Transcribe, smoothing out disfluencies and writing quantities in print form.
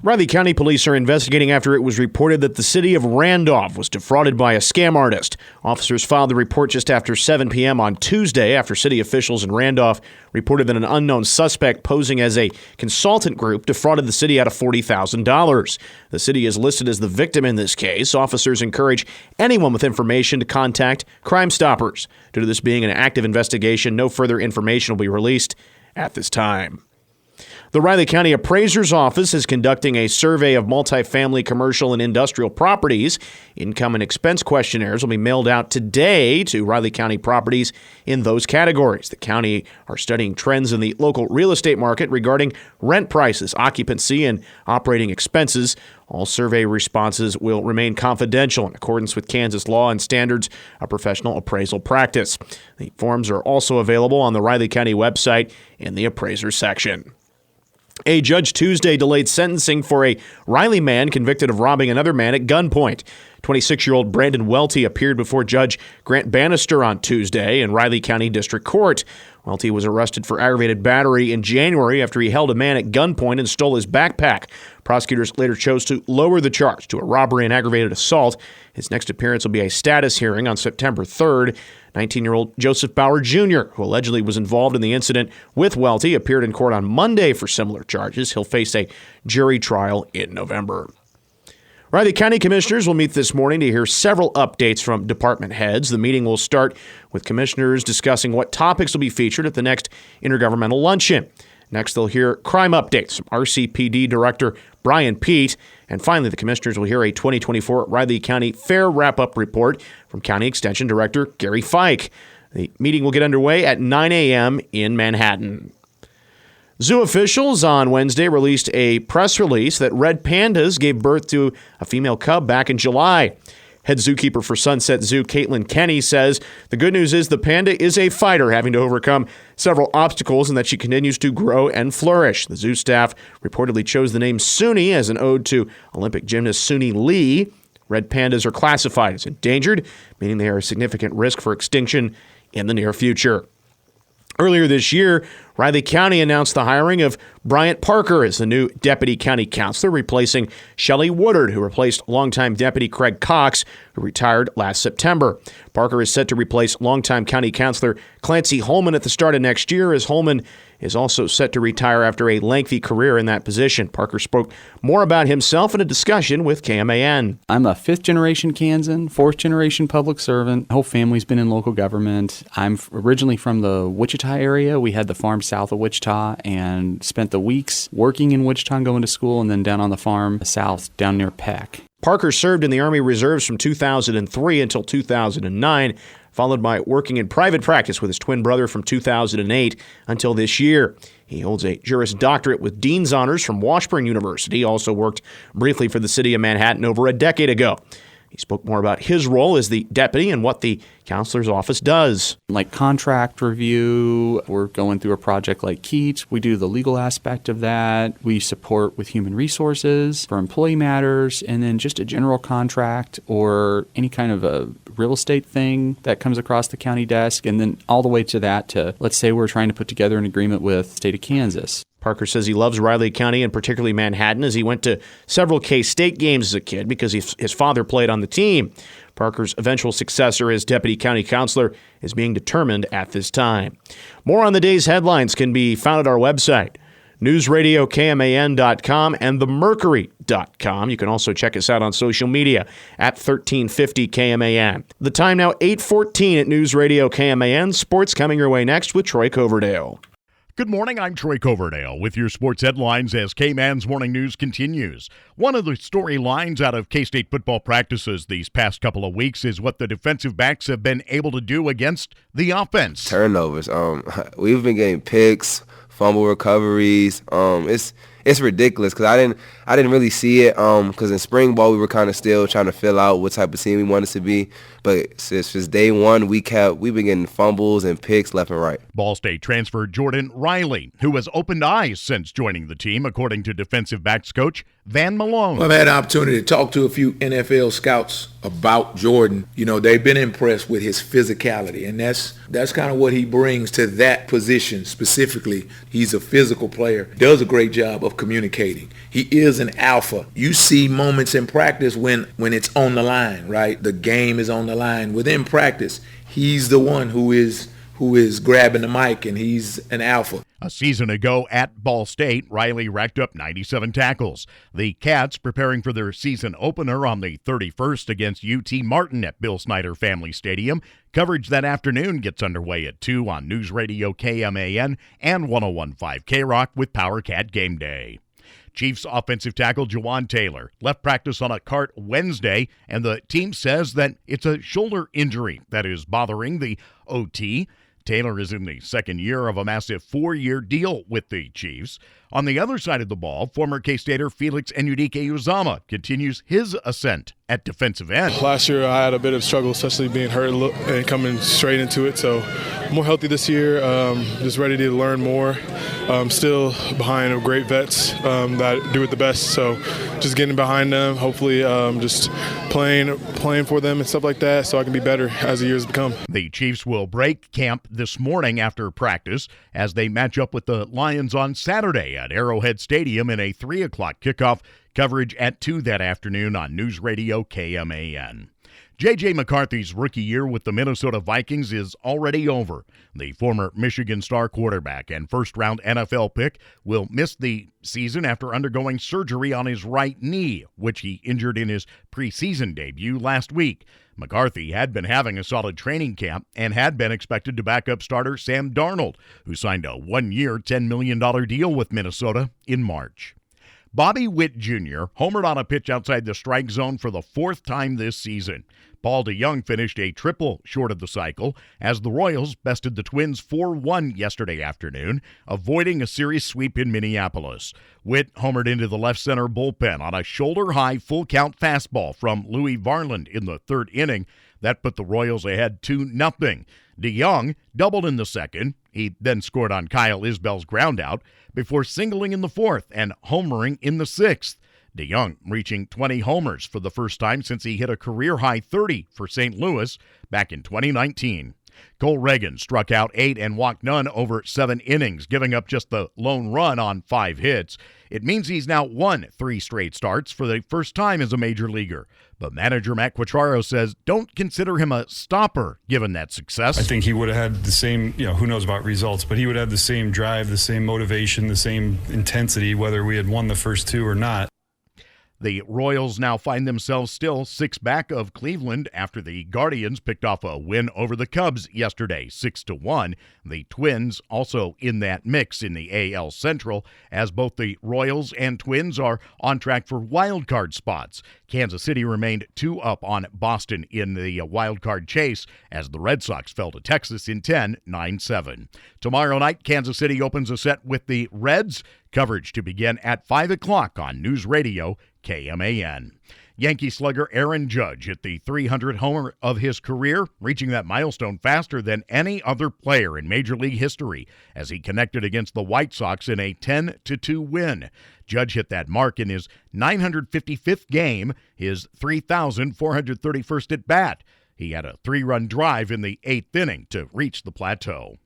Riley County police are investigating after it was reported that the city of Randolph was defrauded by a scam artist. Officers filed the report just after 7 p.m. on Tuesday after city officials in Randolph reported that an unknown suspect posing as a consultant group defrauded the city out of $40,000. The city is listed as the victim in this case. Officers encourage anyone with information to contact Crime Stoppers. Due to this being an active investigation, no further information will be released at this time. The Riley County Appraiser's Office is conducting a survey of multifamily, commercial, and industrial properties. Income and expense questionnaires will be mailed out today to Riley County properties in those categories. The county are studying trends in the local real estate market regarding rent prices, occupancy, and operating expenses. All survey responses will remain confidential in accordance with Kansas law and standards of professional appraisal practice. The forms are also available on the Riley County website in the appraiser section. A judge Tuesday delayed sentencing for a Riley man convicted of robbing another man at gunpoint. 26-year-old Brandon Welty appeared before Judge Grant Bannister on Tuesday in Riley County District Court. Welty was arrested for aggravated battery in January after he held a man at gunpoint and stole his backpack. Prosecutors later chose to lower the charge to a robbery and aggravated assault. His next appearance will be a status hearing on September 3rd. 19-year-old Joseph Bauer Jr., who allegedly was involved in the incident with Welty, appeared in court on Monday for similar charges. He'll face a jury trial in November. Riley County Commissioners will meet this morning to hear several updates from department heads. The meeting will start with commissioners discussing what topics will be featured at the next intergovernmental luncheon. Next, they'll hear crime updates from RCPD Director Brian Peet. And finally, the commissioners will hear a 2024 Riley County Fair wrap-up report from County Extension Director Gary Fike. The meeting will get underway at 9 a.m. in Manhattan. Zoo officials on Wednesday released a press release that red pandas gave birth to a female cub back in July. Head zookeeper for Sunset Zoo, Caitlin Kenny, says the good news is the panda is a fighter, having to overcome several obstacles, and that she continues to grow and flourish. The zoo staff reportedly chose the name Suni as an ode to Olympic gymnast Suni Lee. Red pandas are classified as endangered, meaning they are a significant risk for extinction in the near future. Earlier this year, Riley County announced the hiring of Bryant Parker as the new deputy county counselor, replacing Shelley Woodard, who replaced longtime deputy Craig Cox, who retired last September. Parker is set to replace longtime county counselor Clancy Holman at the start of next year, as Holman is also set to retire after a lengthy career in that position. Parker spoke more about himself in a discussion with KMAN. I'm a fifth-generation Kansan, fourth-generation public servant. My whole family's been in local government. I'm originally from the Wichita area. We had the farm south of Wichita and spent the weeks working in Wichita and going to school, and then down on the farm south down near Peck. Parker served in the Army Reserves from 2003 until 2009, followed by working in private practice with his twin brother from 2008 until this year. He holds a Juris Doctorate with Dean's Honors from Washburn University. He also worked briefly for the city of Manhattan over a decade ago. He spoke more about his role as the deputy and what the counselor's office does. Like contract review, we're going through a project like Keats. We do the legal aspect of that. We support with human resources for employee matters, and then just a general contract or any kind of a real estate thing that comes across the county desk, and then all the way to that to, let's say we're trying to put together an agreement with the state of Kansas. Parker says he loves Riley County and particularly Manhattan, as he went to several K-State games as a kid because his father played on the team. Parker's eventual successor as deputy county counselor is being determined at this time. More on the day's headlines can be found at our website, newsradiokman.com and themercury.com. You can also check us out on social media at 1350 KMAN. The time now 8:14 at News Radio KMAN. Sports coming your way next with Troy Coverdale. Good morning, I'm Troy Coverdale with your sports headlines as K-Man's Morning News continues. One of the storylines out of K-State football practices these past couple of weeks is what the defensive backs have been able to do against the offense. Turnovers. We've been getting picks, fumble recoveries. It's ridiculous because I didn't really see it because in spring ball we were kind of still trying to fill out what type of team we wanted to be. But since day one, we've been getting fumbles and picks left and right. Ball State transfer Jordan Riley, who has opened eyes since joining the team, according to defensive backs coach Van Malone. Well, I've had an opportunity to talk to a few NFL scouts about Jordan, they've been impressed with his physicality, and that's kind of what he brings to that position specifically. He's a physical player, does a great job of communicating. He is an alpha. You see moments in practice when it's on the line, right? The game is on the line. Within practice, he's the one who is grabbing the mic, and he's an alpha. A season ago at Ball State, Riley racked up 97 tackles. The Cats preparing for their season opener on the 31st against UT Martin at Bill Snyder Family Stadium. Coverage that afternoon gets underway at 2 on News Radio KMAN and 101.5 K-Rock with Power Cat Game Day. Chiefs offensive tackle Jawan Taylor left practice on a cart Wednesday, and the team says that it's a shoulder injury that is bothering the OT. Taylor is in the second year of a massive 4-year deal with the Chiefs. On the other side of the ball, former K-Stater Felix Enudike-Uzama continues his ascent at defensive end. Last year I had a bit of struggle, especially being hurt and coming straight into it. So more healthy this year, just ready to learn more. Still behind great vets that do it the best. So just getting behind them, hopefully just playing for them and stuff like that so I can be better as the years become. The Chiefs will break camp this morning after practice as they match up with the Lions on Saturday at Arrowhead Stadium in a 3 o'clock kickoff. Coverage at 2 that afternoon on News Radio KMAN. J.J. McCarthy's rookie year with the Minnesota Vikings is already over. The former Michigan star quarterback and first-round NFL pick will miss the season after undergoing surgery on his right knee, which he injured in his preseason debut last week. McCarthy had been having a solid training camp and had been expected to back up starter Sam Darnold, who signed a 1-year, $10 million deal with Minnesota in March. Bobby Witt Jr. homered on a pitch outside the strike zone for the 4th time this season. Paul DeYoung finished a triple short of the cycle as the Royals bested the Twins 4-1 yesterday afternoon, avoiding a series sweep in Minneapolis. Witt homered into the left center bullpen on a shoulder-high full-count fastball from Louis Varland in the 3rd inning. That put the Royals ahead 2-0. DeYoung doubled in the 2nd. He then scored on Kyle Isbell's groundout before singling in the 4th and homering in the 6th. DeYoung reaching 20 homers for the first time since he hit a career-high 30 for St. Louis back in 2019. Cole Reagan struck out 8 and walked none over 7 innings, giving up just the lone run on 5 hits. It means he's now won 3 straight starts for the first time as a major leaguer. But manager Matt Quatraro says don't consider him a stopper given that success. I think he would have had the same, who knows about results, but he would have the same drive, the same motivation, the same intensity, whether we had won the first 2 or not. The Royals now find themselves still 6 back of Cleveland after the Guardians picked off a win over the Cubs yesterday, 6-1. The Twins also in that mix in the AL Central, as both the Royals and Twins are on track for wild card spots. Kansas City remained 2 up on Boston in the wild card chase as the Red Sox fell to Texas in 10, 9-7. Tomorrow night, Kansas City opens a set with the Reds. Coverage to begin at 5 o'clock on News Radio KMAN. Yankee slugger Aaron Judge hit the 300th homer of his career, reaching that milestone faster than any other player in Major League history as he connected against the White Sox in a 10-2 win. Judge hit that mark in his 955th game, his 3,431st at bat. He had a 3-run drive in the 8th inning to reach the plateau.